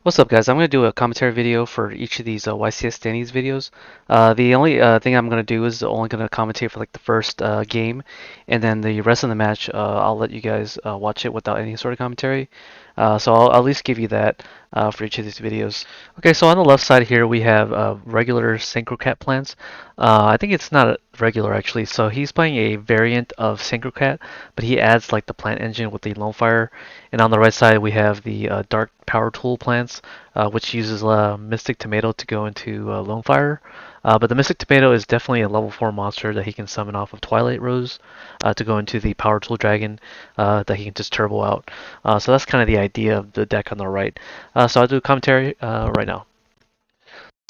What's up, guys? I'm going to do a commentary video for each of these YCS Denny's videos. The only thing I'm going to do is only going to commentate for like the first game, and then the rest of the match, I'll let you guys watch it without any sort of commentary. So I'll at least give you that for each of these videos. Okay, so on the left side here we have regular Synchro Cat plans. I think it's not regular actually. So he's playing a variant of Synchro Cat, but he adds like the plant engine with the Lone Fire. And on the right side we have the Dark Power Tool plants, which uses Mystic Tomato to go into Lone Fire. But the Mystic Tomato is definitely a level 4 monster that he can summon off of Twilight Rose to go into the Power Tool Dragon that he can just turbo out. So that's kind of the idea of the deck on the right. So I'll do a commentary right now.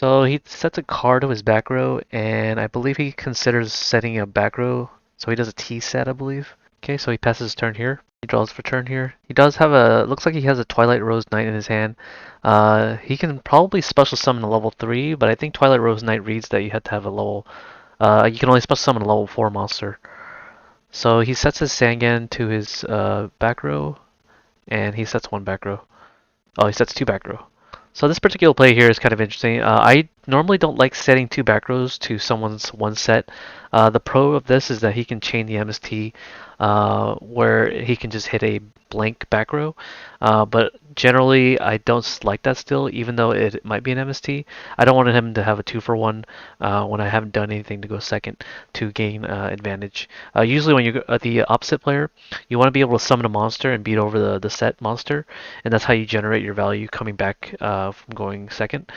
So he sets a card to his back row, and I believe he considers setting a back row. So he does a T set, I believe. Okay, so he passes his turn here. He draws for turn here. He does have a, looks like he has a Twilight Rose Knight in his hand. He can probably special summon a level 3, but I think Twilight Rose Knight reads that you have to have a level, you can only special summon a level 4 monster. So he sets his Sangan to his back row, and he sets one back row. Oh, he sets two back row. So this particular play here is kind of interesting. I normally don't like setting two back rows to someone's one set. The pro of this is that he can chain the MST where he can just hit a blank back row. But generally, I don't like that still, even though it might be an MST. I don't want him to have a 2-for-1 when I haven't done anything to go second to gain advantage. Usually when you're the opposite player, you want to be able to summon a monster and beat over the set monster, and that's how you generate your value coming back from going second.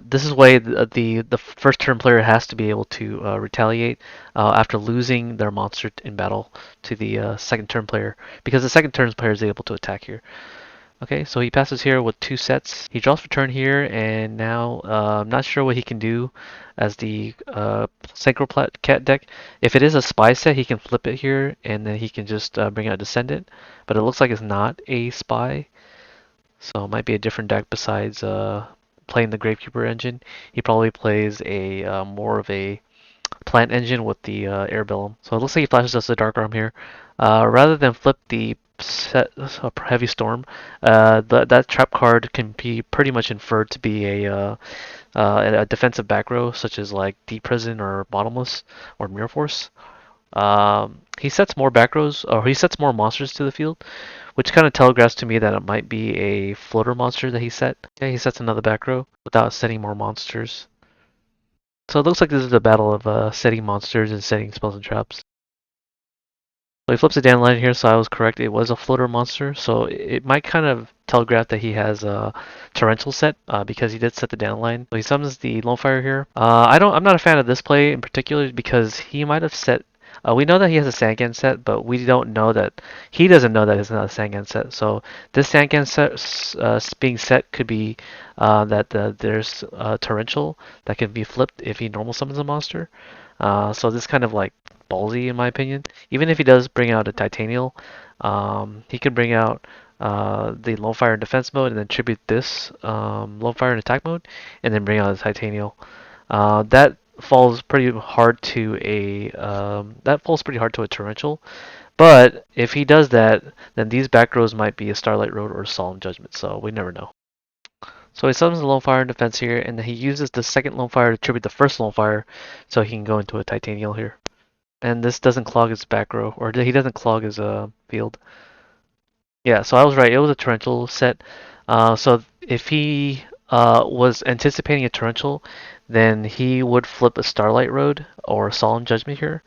This is why the first turn player has to be able to retaliate after losing their monster in battle to the second turn player, because the second turn player is able to attack here. Okay, so he passes here with two sets. He draws for turn here, and now I'm not sure what he can do as the Synchro Cat deck. If it is a spy set, he can flip it here, and then he can just bring out Descendant. But it looks like it's not a spy, so it might be a different deck besides playing the Gravekeeper engine. He probably plays a more of a plant engine with the air Bellum. So it looks like he flashes us a Dark Arm here. Rather than flip the set Heavy Storm, that trap card can be pretty much inferred to be a defensive back row, such as like Deep Prison or Bottomless or Mirror Force. He sets more back rows, or he sets more monsters to the field, which kind of telegraphs to me that it might be a floater monster that he set. Yeah, he sets another back row without setting more monsters. So it looks like this is a battle of setting monsters and setting spells and traps. So he flips a dandelion here, so I was correct. It was a floater monster, so it might kind of telegraph that he has a torrential set because he did set the dandelion. So he summons the lone fire here. I'm not a fan of this play in particular because he might have set. We know that he has a Sangan set, but we don't know that he doesn't know that it's not a Sangan set. So this Sangan set being set could be that there's torrential that can be flipped if he normal summons a monster. So this kind of like ballsy in my opinion. Even if he does bring out a Titanial, he could bring out the Lone Fire in defense mode and then tribute this Lone Fire in attack mode, and then bring out the Titanial. That falls pretty hard to a torrential. But if he does that, then these back rows might be a Starlight Road or a Solemn Judgment, so we never know. So he summons the Lone Fire in defense here, and then he uses the second Lone Fire to tribute the first Lone Fire, so he can go into a Titanial here. And this doesn't clog his back row, or he doesn't clog his field. Yeah, so I was right. It was a torrential set. So if he was anticipating a torrential, then he would flip a Starlight Road or a Solemn Judgment here,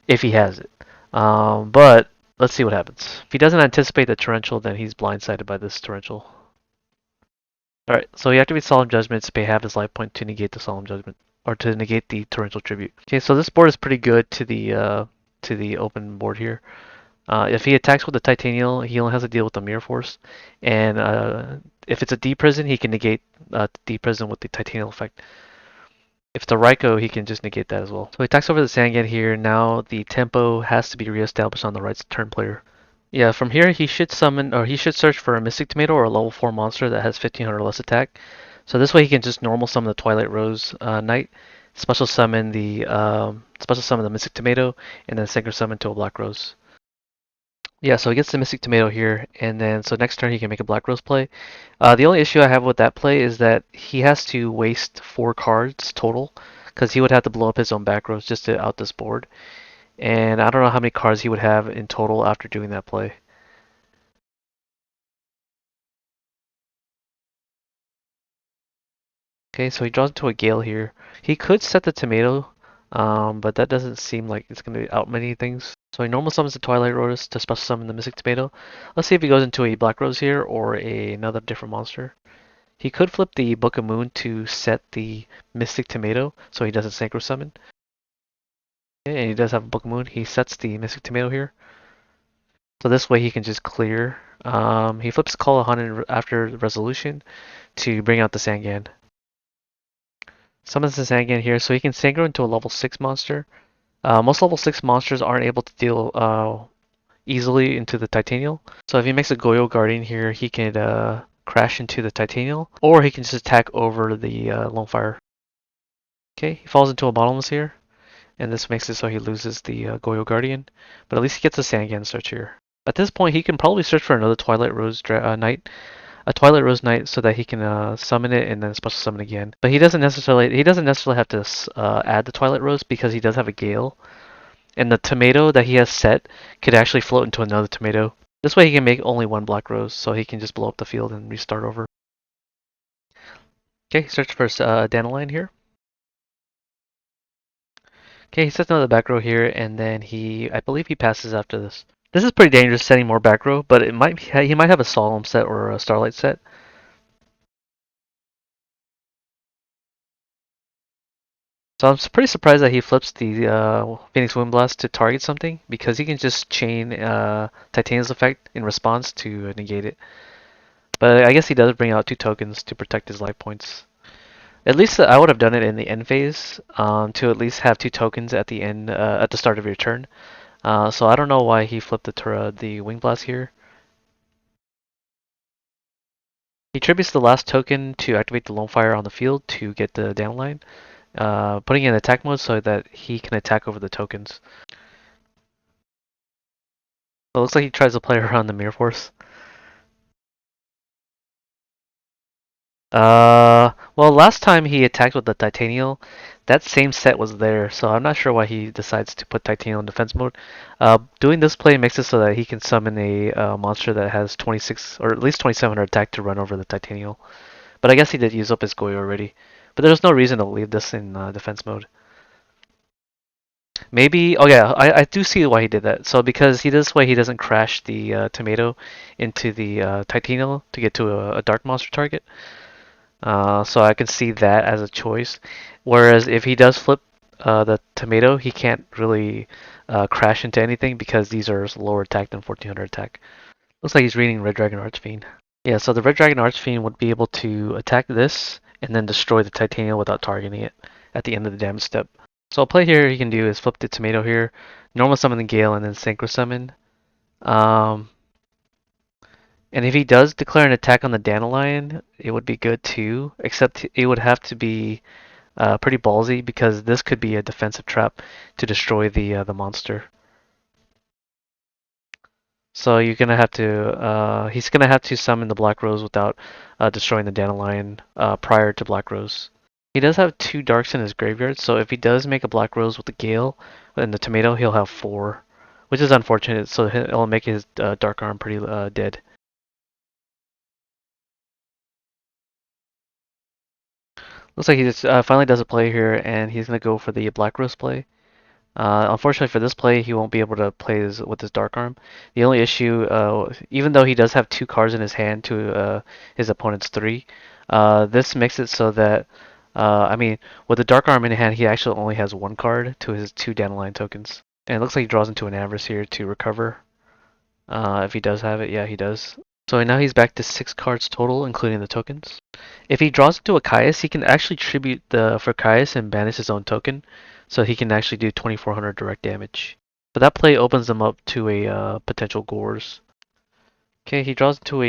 if he has it. But let's see what happens. If he doesn't anticipate the torrential, then he's blindsided by this torrential. Alright, so he activates Solemn Judgment to pay half his life point to negate the Solemn Judgment, or to negate the Torrential Tribute. Okay, so this board is pretty good to the open board here. If he attacks with the Titanial, he only has to deal with the Mirror Force, and if it's a Deep Prison, he can negate Deep Prison with the Titanial effect. If it's a Raikou, he can just negate that as well. So he attacks over the Sangan here. Now the tempo has to be reestablished on the right turn player. Yeah, from here he should summon, or he should search for a Mystic Tomato or a level 4 monster that has 1500 less attack. So this way he can just normal summon the Twilight Rose Knight, special summon the Mystic Tomato, and then Synchro summon to a Black Rose. Yeah, so he gets the Mystic Tomato here, and then so next turn he can make a Black Rose play. The only issue I have with that play is that he has to waste 4 cards total, because he would have to blow up his own back rows just to out this board. And I don't know how many cards he would have in total after doing that play. Okay, so he draws into a Gale here. He could set the Tomato, but that doesn't seem like it's going to out many things. So he normal summons the Twilight Lotus to special summon the Mystic Tomato. Let's see if he goes into a Black Rose here or another different monster. He could flip the Book of Moon to set the Mystic Tomato so he doesn't Synchro summon. Okay, and he does have a Book of Moon. He sets the Mystic Tomato here. So this way he can just clear. He flips Call a Hunt after Resolution to bring out the Sangan. Summons the Sangan here so he can Synchro into a level 6 monster. Most level 6 monsters aren't able to deal easily into the Titanial. So if he makes a Goyo Guardian here, he can crash into the Titanial, or he can just attack over the Lone Fire. Okay, he falls into a Bottomless here, and this makes it so he loses the Goyo Guardian, but at least he gets a Sangan search here. At this point, he can probably search for another Twilight Rose Knight, a Twilight Rose Knight, so that he can summon it and then special summon again. But he doesn't necessarily have to add the Twilight Rose because he does have a Gale, and the tomato that he has set could actually float into another tomato. This way he can make only one Black Rose, so he can just blow up the field and restart over. Okay, search for Dandelion here. Okay, he sets another back row here, and then I believe he passes after this. This is pretty dangerous setting more back row, but he might have a Solemn set or a Starlight set. So I'm pretty surprised that he flips the Phoenix Windblast to target something, because he can just chain Titania's effect in response to negate it. But I guess he does bring out 2 tokens to protect his life points. At least I would have done it in the end phase to at least have 2 tokens at the end, at the start of your turn. So I don't know why he flipped the Wing Blast here. He tributes the last token to activate the Lone Fire on the field to get the downline, putting it in attack mode so that he can attack over the tokens. So it looks like he tries to play around the Mirror Force. Well, last time he attacked with the Titanial, that same set was there, so I'm not sure why he decides to put Titanial in defense mode. Doing this play makes it so that he can summon a monster that has 26 or at least 2700 attack to run over the Titanial. But I guess he did use up his Goyo already. But there's no reason to leave this in defense mode. Maybe, oh yeah, I do see why he did that. So because this way he doesn't crash the tomato into the Titanial to get to a dark monster target. So I can see that as a choice. Whereas if he does flip the tomato, he can't really crash into anything because these are lower attack than 1400 attack. Looks like he's reading Red Dragon Archfiend. Yeah, so the Red Dragon Archfiend would be able to attack this and then destroy the Titanium without targeting it at the end of the damage step. So a play here he can do is flip the tomato here, normal summon the Gale, and then Synchro summon. Um, And if he does declare an attack on the Dandelion, it would be good too, except it would have to be pretty ballsy because this could be a defensive trap to destroy the monster. So he's gonna have to summon the Black Rose without destroying the Dandelion prior to Black Rose. He does have 2 Darks in his graveyard, so if he does make a Black Rose with the Gale and the Tomato, he'll have 4, which is unfortunate. So it'll make his Dark Arm pretty dead. Looks like he just finally does a play here, and he's going to go for the Black Rose play. Unfortunately for this play, he won't be able to play with his Dark Arm. The only issue, even though he does have 2 cards in his hand to his opponent's 3, this makes it so that, I mean, with the Dark Arm in hand, he actually only has 1 card to his 2 Dandelion tokens. And it looks like he draws into an Avarice here to recover. If he does have it, yeah, he does. So now he's back to 6 cards total, including the tokens. If he draws into a Caius, he can actually tribute for Caius and banish his own token, so he can actually do 2400 direct damage. So that play opens them up to a potential Gores. Okay, he draws into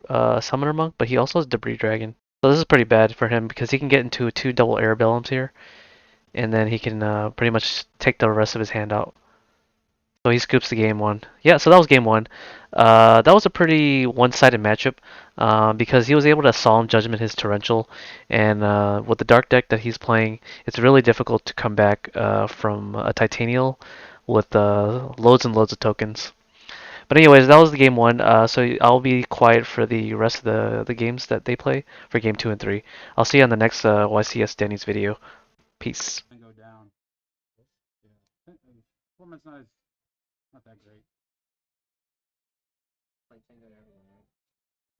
a Summoner Monk, but he also has Debris Dragon. So this is pretty bad for him because he can get into 2 double Arabellums here, and then he can pretty much take the rest of his hand out. So he scoops the game one. Yeah, so that was game one. That was a pretty one-sided matchup because he was able to solemn judgment his torrential, and with the dark deck that he's playing, it's really difficult to come back from a titanial with loads and loads of tokens. But anyways, that was the game one. So I'll be quiet for the rest of the games that they play for game two and three. I'll see you on the next YCS Denny's video. Peace. And go down. Yeah. Performance not that great. Like Synchro everything, right?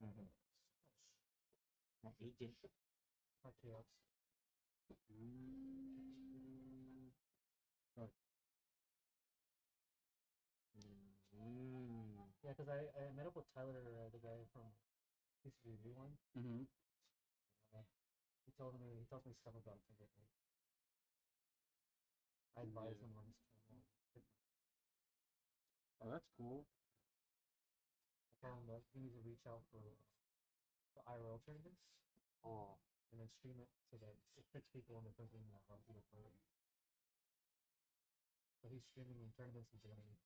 Mm-hmm. That agent. RTX. Right. Yeah, because I met up with Tyler, the guy from PCV1. Mm-hmm. He tells me stuff about Synchro. I advise him on this channel. Oh, that's cool. I told him that he needs to reach out for the IRL tournaments. Oh. And then stream it so that it fits people when they're thinking about how to play it. So he's streaming in tournaments in Germany.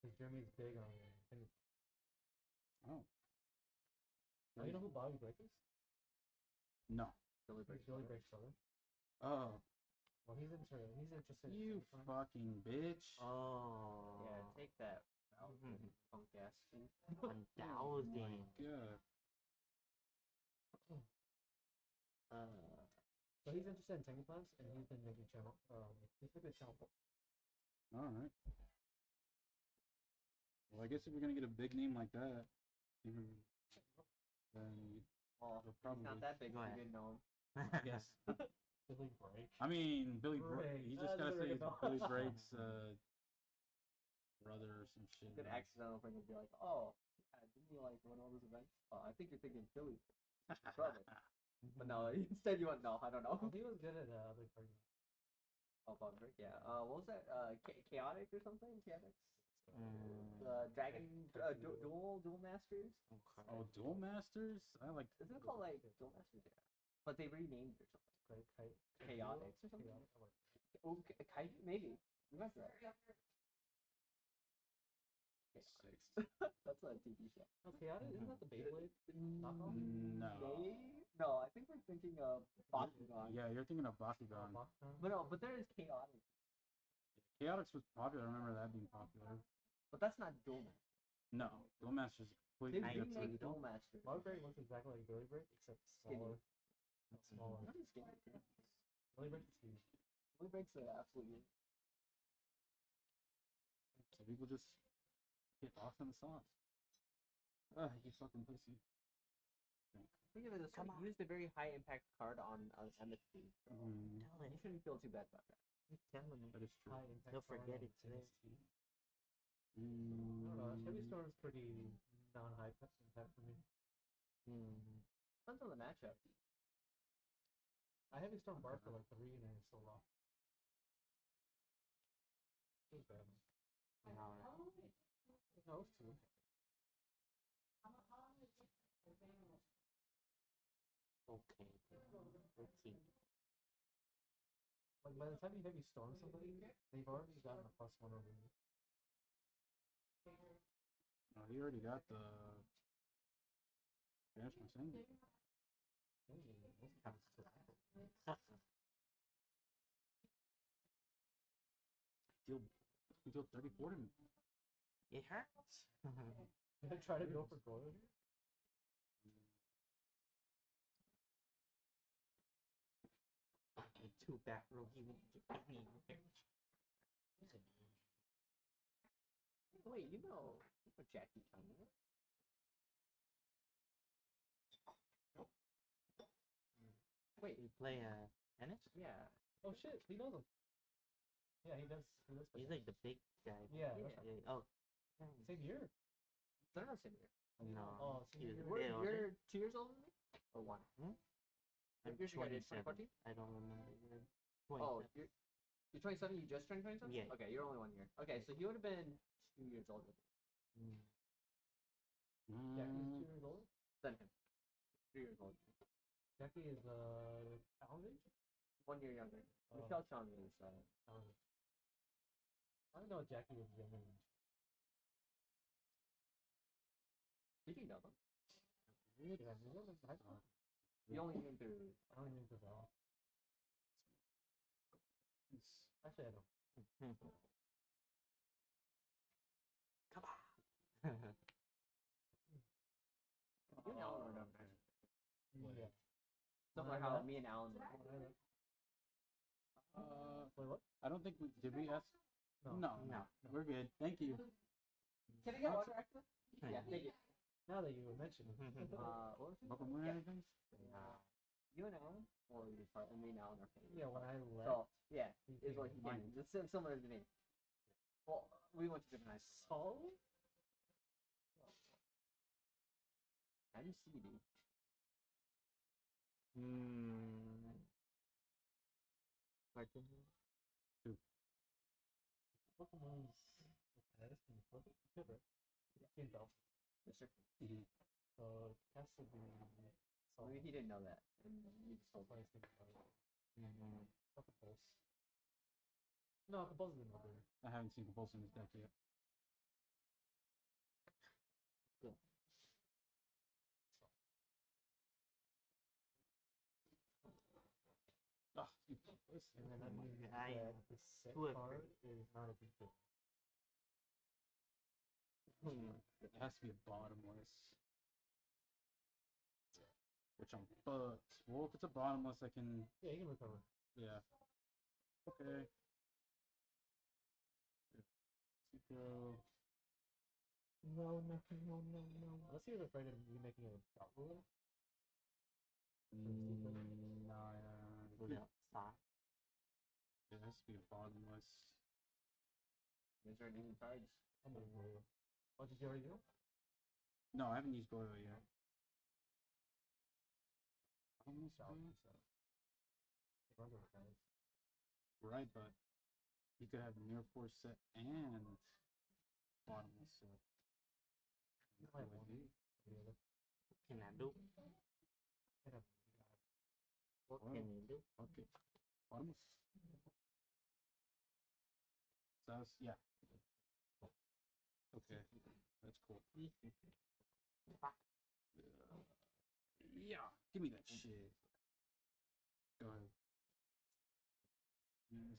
Because Germany's big on things. Oh. Oh, you know who Bobby Blake is? No. Billy Blake's brother. Oh. Well, he's interested. You fucking bitch. Oh. Yeah, take that. Punk ass. 1,000. Yeah. So he's interested in tanking plants, and he's been making channel. He's making a channel. All right. Well, I guess if you're gonna get a big name like that, then you'll probably. He's not that big. You didn't know him. Yes. Billy Brake. I mean, Billy Brake. You just gotta say it's Billy Brake's brother or some shit. Good accidental thing would be like, oh, yeah, didn't you like run all those events? I think you're thinking Billy brother. But no, instead you went, no, I don't know. He was good at other parties. Oh, Bob Drake, yeah. What was that? Chaotic or something? Chaotic? Dragon Duel Masters? Okay. Oh, Duel Masters? I like. Isn't it called like Duel Masters? Yeah. But they renamed it or something. Chaotix or something? Oh, maybe. Remember that? That's a TV show. Oh, Chaotic? Isn't that the Beyblade? No. No, I think we're thinking of Bakugan. Yeah, you're thinking of Bakugan. But there is Chaotic. Chaotix was popular. I remember that being popular. But that's not Duel Master. No, Duel Masters is They completely remake different. Duel Master. Bobby Brake looks exactly like Billy Brake, except smaller. Smaller. Billy Brake's huge. Billy Brake's absolutely. So people just get lost in the sauce. You fucking pussy. Think of it as he used a very high impact card on MST. Mm. You shouldn't feel too bad about that. Tell him. That is true. He'll forget it's there. I don't know. Heavy Storm is pretty non-high impact for me. Depends on the matchup. I Heavy Storm bar for like 3 and it's still off. It was bad. No, it's 2. Okay. Like by the time you Heavy Storm somebody, they've already gotten a +1 over you. Oh, he already got the. Finish my singing. He deal 34 to me. It hurts. Did I try to go for gold? Two back row, he won't get anywhere. Wait, you know Jackie Chan, right? Wait, You play tennis? yeah. Oh shit, he knows him. Yeah, he does. He's like the big guy. Yeah. Oh. Same year. They're not same year. No. Oh, so He was you're a bit older. 2 years older than me? Or 1? I'm You're 27. 2014? I don't remember. 27. Oh, you're 27? You just turned 27? Yeah. Okay, you're only 1 year. Okay, so he would have been 2 years older. Jackie's 2 years older than him. 3 years older. Jackie is Alan age? 1 year younger. Michelle Chung is Alan age. I don't know Jackie was young. Did you know them? Weird, I knew them in high school. You only knew through. I only knew them all. Actually, I don't. Come on. You and Alan were known. Yeah. Stuff When I like how left- me and Alan were. when I left- Wait, what? I don't think we did. We ask? No. No. We're good. Thank you. Can I get water actually? Yeah, thank you. Now that you mention it. What was it? Welcome Yeah. anything? You and Alan, or you and me and Alan are famous. Yeah, when I left. So yeah, he it's came like with yeah, mine. it's similar to me. Well, we went to different high schools. So? How do you see, dude? Cartoon. Pokemon's the best in Pokemon. Good, right? Team Bell. Yes, sir. So it has to be. Maybe he didn't know that, and you just told Solid. me. Compulse. No, Compulse is another. I haven't seen Compulse in this deck yet. Good. And then that means I that the set who card is not a feature. It has to be a bottomless. Which I'm fucked. Well, if it's a bottomless, I can. Yeah, you can recover. Yeah. Okay. Synchro. No. Unless you're afraid of me making a dot ruler. Nah. Without stop. It has to be a bottomless. Is there any cards? I'm gonna roll. Oh, did you already do? No, I haven't used Goyo yet. Bottomless, Dot, Goyo? so. Runs over guys. Right, but you could have near force set and bottomless set. You might Would want be. the other. Can I do? Hit up. What Well, can you do? Okay. Bottomless. So that's, yeah. Okay. That's cool. Yeah. Give me that shit. Go ahead. Yes.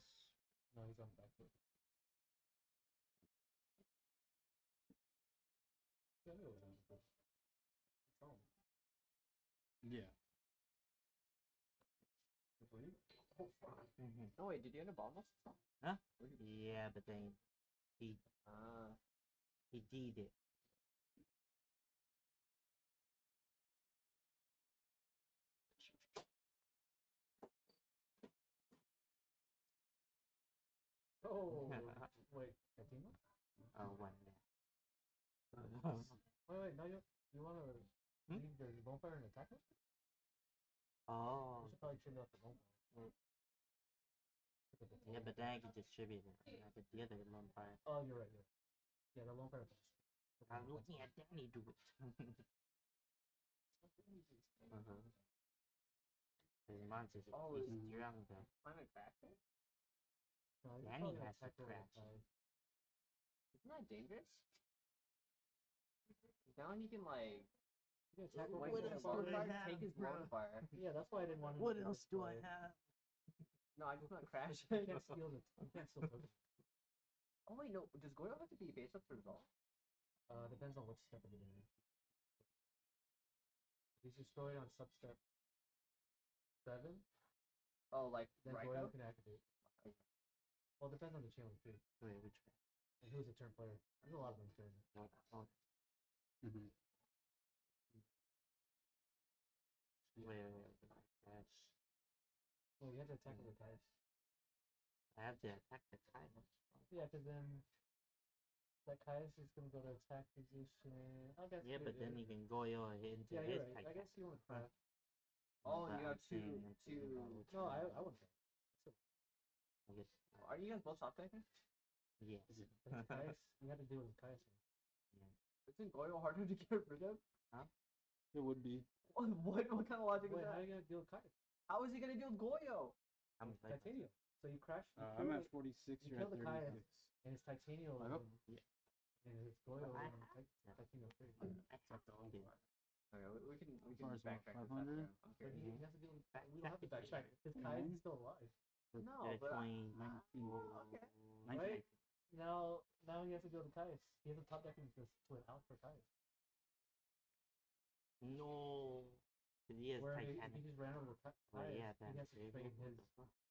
No, he's on back foot. Yeah, it was on back foot. It's on. Yeah. For you? Oh, fuck. No wait, did you end up almost? Huh? Yeah, but then he Ah. he did it. Oh, wait, Fatima? Oh, one there. Wait, now you wanna leave the bonfire and attack him? Oh, You should probably trim out the bonfire. yeah, but then I can distribute it. I could the other vampire. Oh, you're right, yeah, the bonfire. I'm looking at Denny do it. His monsters Oh, is is- stronger. Climate cracker? No, you Danny probably has to attack her with crash. five. Isn't that dangerous? Now he can like You can attack her when with he's the on bonfire. fire, take his bonfire. Yeah, that's why I didn't want him What to else do I destroy. have? No, I just not crash. You can't steal the. You can't steal tokens. Oh wait, no. Does Goyo have to be face up to resolve? Depends on which step of the game. He's destroyed on substep 7, Oh, like then right Goyo now? can activate. Well, it depends on the channel too. Wait, which one? And who's a turn player? There's a lot of them turn. Oh, Mm-hmm. wait. Crash. Well, you have to attack with Kaius. I have to attack the timer. Yeah, because then that Kaius is gonna go to attack position. I guess. Yeah, but then you can go into Yeah, his you're right. type. I guess you want to craft. Oh, But you have I'm saying two. I'm thinking about which No, I one. wouldn't. I guess. Are you guys both top taking? Yes. It's Kaius. You have to deal with Kaius. Isn't Goyo harder to get rid of? It would be. What kind of logic Wait, is how are that? you gonna deal with Kaius? How is he gonna deal with Goyo? I'm like, Titanium. So you crash. You I'm kill at 46. you You're kill at the Kaius. 36. And it's titanium. I hope. And it's Goyo I and have titanium 3. Except the old one. Okay, we can far as what, backtrack. 500? I'm But curious. he has to do. We don't have to backtrack. His Kai is still alive. No, but 20, 19. okay. 19. Right? Now he has to go to Kais. He has a top deck and just split out for Kais. No. He is Where if Titanic. he just ran over the Kais, Well, yeah, he has to that's trade it. his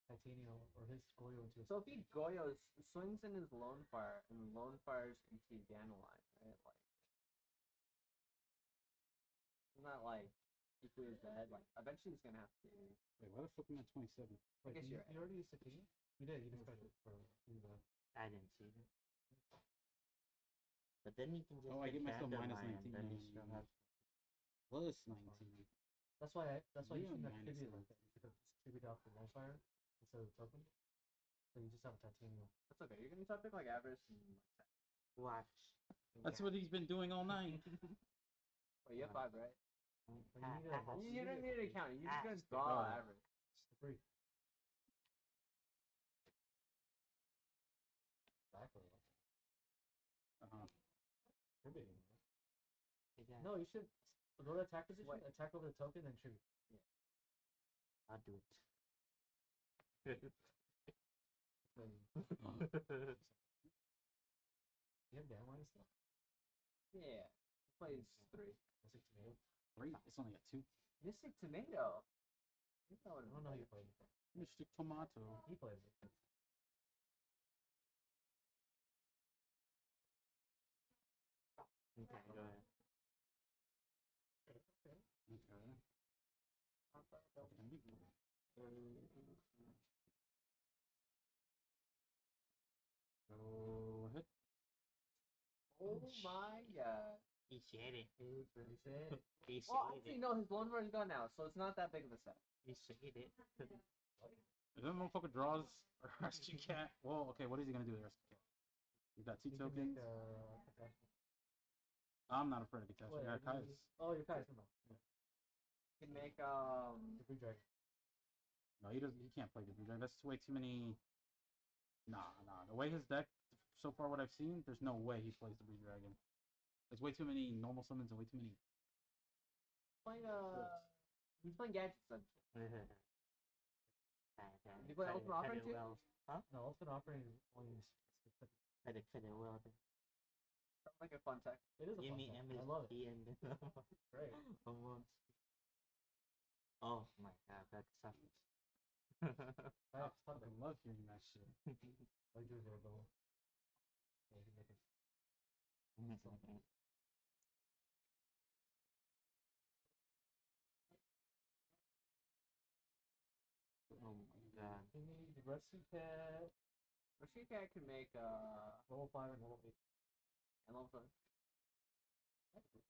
titanium or his Goyo into his. So if he Goyo swings in his Lone Fire and Lone Fires into Dandelion, right? Like, isn't that like if he was dead? Like, eventually he's gonna have to. Wait, why the fuck am I 27? Wait, guess you, you're you already used titanium? You did. You just tried it for I didn't see it. But then you can just Oh, I get myself minus Dandelion, 19. then No, you still have Plus 19. That's why you Yeah, shouldn't have minus distributed like that. You should have distributed off the Bonfire instead of the token. So you just have titanium. That's okay. You're gonna top pick like Avarice and like watch. That's what he's been doing all night. Wait, you have 5, right? You don't need an account. You just gonna draw Oh. Avarice. It's free. Exactly. Uh-huh. You're big. Yeah, No, you should go to attack position, Wait. attack over the token, then tribute. I'll do it. You have Dandelion stuff? Yeah. Plays 3. Mystic Tomato? 3? It's only a 2. Mystic Tomato. You know what I don't know you played it. Mystic Tomato. He plays it. Okay, go ahead. Okay. Go ahead. Oh my god. He said it. He said it. He Well, said actually, it. no, his Lone Fire is gone now, so it's not that big of a set. He said it. If that motherfucker draws a rescue cat, well, okay, what is he gonna do with the rescue cat? He's got 2 You can tokens. make attachment. I'm not afraid of attachment. I got Kai's. Oh, your Kai's, come on. You can make The Free Dragon. No, he doesn't. He can't play the Blue Dragon. That's way too many. Nah. The way his deck, so far what I've seen, there's no way he plays the Blue Dragon. There's way too many normal summons and way too many. playing he's playing gadgets then. You play Ultimate Offering too? Well. Huh? No, Ultimate Offering is only specific. Cut it well. Sounds like a fun tech. It is a Give fun me deck. MVP I love it. and Great. almost. Oh my god, that sucks. I I stop it. fucking love hearing that shit. I do there though. Yeah, you can make it. Oh my god. You need the Rescue Cat, Rescue Cat can make level 5 and level 8. and level 7.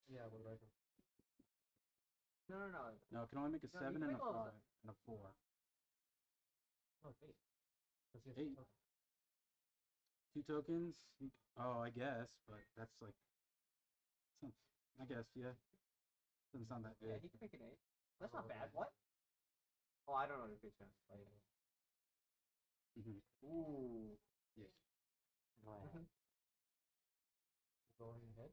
Yeah, with rifle. No. No, it can only make a No, 7 you and can a make all 5 of and a 4. No, it's 8. Because he has 8. 2 tokens. Oh, I guess, but that's like. I guess, yeah. Doesn't sound that Yeah, good. he can make an 8. That's not bad. What? Oh, I don't know if it's gonna play. Ooh. Yeah. Go ahead. Going ahead.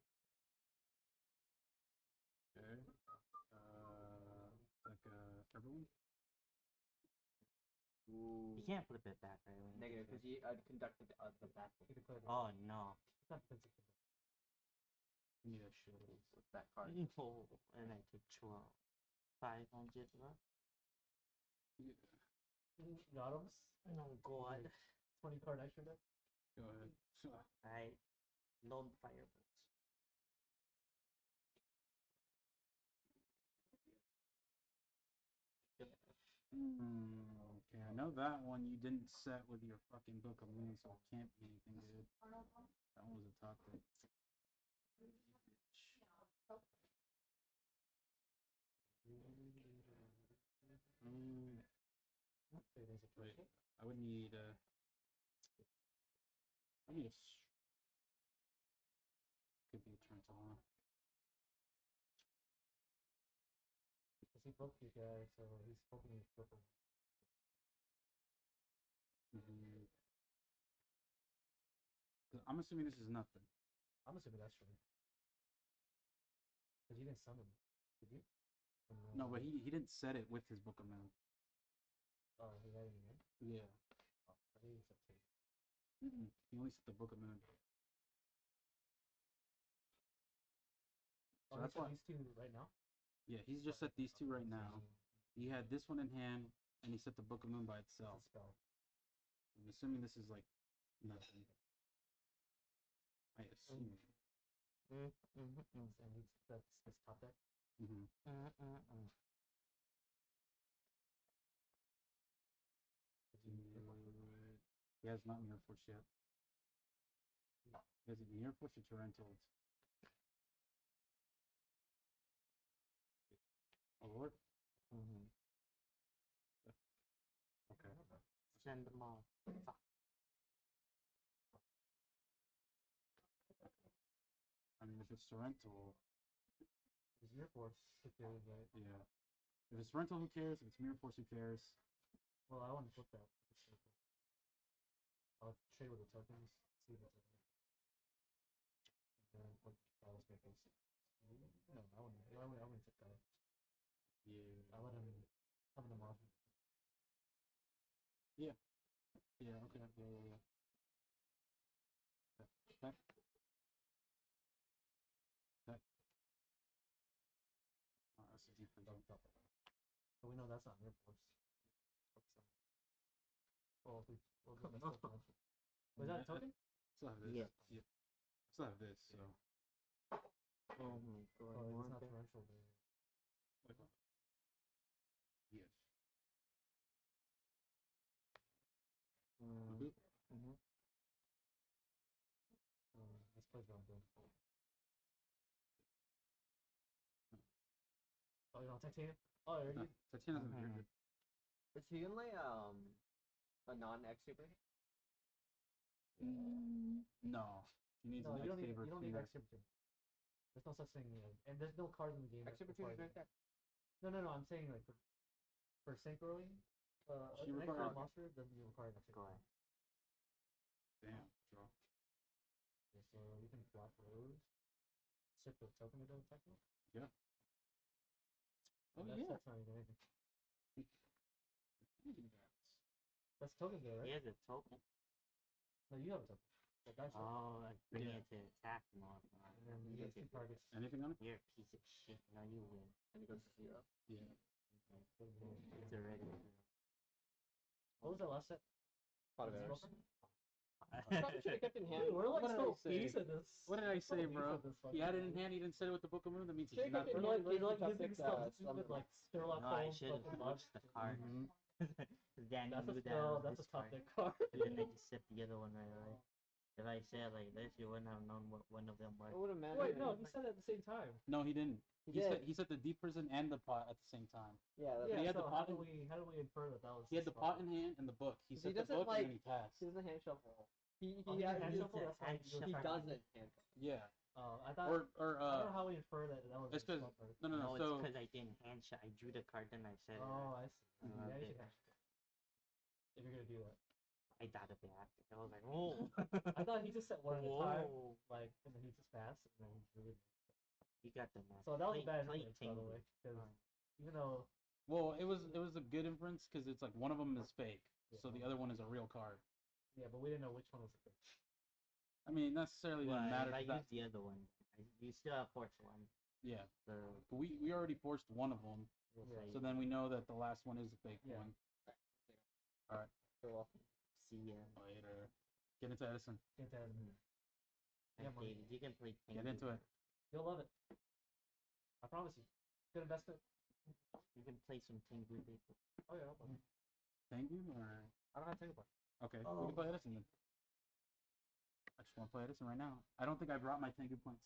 Okay. Like everyone. Ooh. You can't flip it back, right? when you Negative, do because you conducted the battle. He declared it. Oh no. It's not defensive. Give me that shit. With that card. Oh, and I take 12. 500 left. Got him. Oh god. 20 card extra deck. Go ahead. I don't fire boots. Okay, I know that one you didn't set with your fucking Book of Moon, so it can't be anything good. That one was a top deck. Okay, there's a Wait, triple. I would need I need a could be a Trentala. Because he broke you guys, so he's hoping he's triple. I'm assuming this is nothing. I'm assuming that's true. Because you didn't summon. Did you? No, but he didn't set it with his Book of Moon. Oh, he had it in there? Yeah. Oh, I think he said two. He only set the Book of Moon. Oh, So that's why. these two right now? Yeah, he's just set these two right now. He had this one in hand, and he set the Book of Moon by It's itself. a spell. I'm assuming this is like nothing. I assume. And that's this top deck. He has not Mirror Force yet. He has a Mirror Force or Torrential. Oh Lord. Okay. Send them all. I mean, if it's Torrential, It's your force. Right? yeah. If it's Torrential, who cares? If it's Mirror Force, who cares? Well, I want to flip that. I'll trade with the tokens. See what's up. And then put Dallas Matrix. No, I wouldn't take that. Yeah. I let him summon them off. Yeah. Yeah, okay. Yeah. Okay. Okay. Oh, that's a deep freeze. So we know that's not your force. Well, that's still potential. Was that a token? Still have this. Yeah. Yeah. Still have this, so. Oh my god. Oh, more it's not than- torrential. Yes. Mm-hmm. Let's play Brown. Oh, you don't Titanium? Oh, are you? Titanium's very good. Is he in like a non-X super? No. He needs No, an you don't need. X-Saber You don't need cleaner. X Super 2. There's no such thing, and there's no cards in the game. X super 2 is right there. No. I'm saying like for synchroing, She an requires- X monster doesn't even require an X Go Super. ahead. Damn. Draw. Okay, so you can block those. Sip the token to do attack. Yeah. Oh That's, yeah. That's not even anything. That's token there, He right? has a token. No, you have a token. But that's Oh, bring Yeah. it to attack mode. and then you get two targets. Anything on it? You're a piece of shit. No, you win. And it goes to 0. Yeah. Okay. It's already. What was that last set? Pot of That's arrows. broken? Probably should have kept in hand. Dude, we're like What did so I say? decent at this. What did I say, So bro? decent at this He had it in fucking hand. He didn't set it with the Book of Moon. That means he's Should've not. kept it in You're hand. like Tough using pick, stuff summon. stupid like Sherlock No, I Holmes. should have fucking watched the card. Danny That's a knew that spell. was That's this a top card. deck card. Then they just set the other one right away. If I said like this, you wouldn't have known what one of them was. It would have mattered. Wait, no, he said it at the same time. No, he didn't. He He set the deep prison and the pot at the same time. Yeah, But Yeah, he had so the how pot do in- we infer that was? He had the spell? pot in hand and the book. He He set the doesn't book like- and then he passed. He doesn't hand shuffle. He Oh, he has didn't hand he- shuffle? That's why hand he he attacked doesn't me. hand shuffle. Yeah. I thought. Or I don't know how we infer that was. It's a because spell card. no. No, it's So because I didn't hand shot. I drew the card, then I said it. Oh, Right. I see. I Yeah, you did. should have. If you're gonna do that. I thought of it after. I was like, oh. I thought he just set one at a time, Whoa. like, and then he just passed, and then he drew it. You got the match. So that was a bad play inference, by the Tingle. way, because Oh. even though well, it was a good inference because it's like one of them is fake, so the other one is a real card. yeah, but we didn't know which one was the fake. I mean, necessarily Well, didn't matter. if I 'Cause use the other one, you still have force one. yeah, So but we already forced one of them, we'll Yeah. say so then we know that the last one is a fake Yeah. one. All right, You're welcome. see ya. later. Get into Edison. Can't tell me. Yeah, Okay, money. you can play Get Tingle. into it. You'll love it. I promise you. Good investment. You can play some Tingle people. Oh yeah, no problem. Thank you. Or I don't have to think about it. okay, we Oh. can play Edison then. I just want to play Edison right now. I don't think I brought my Tengu points.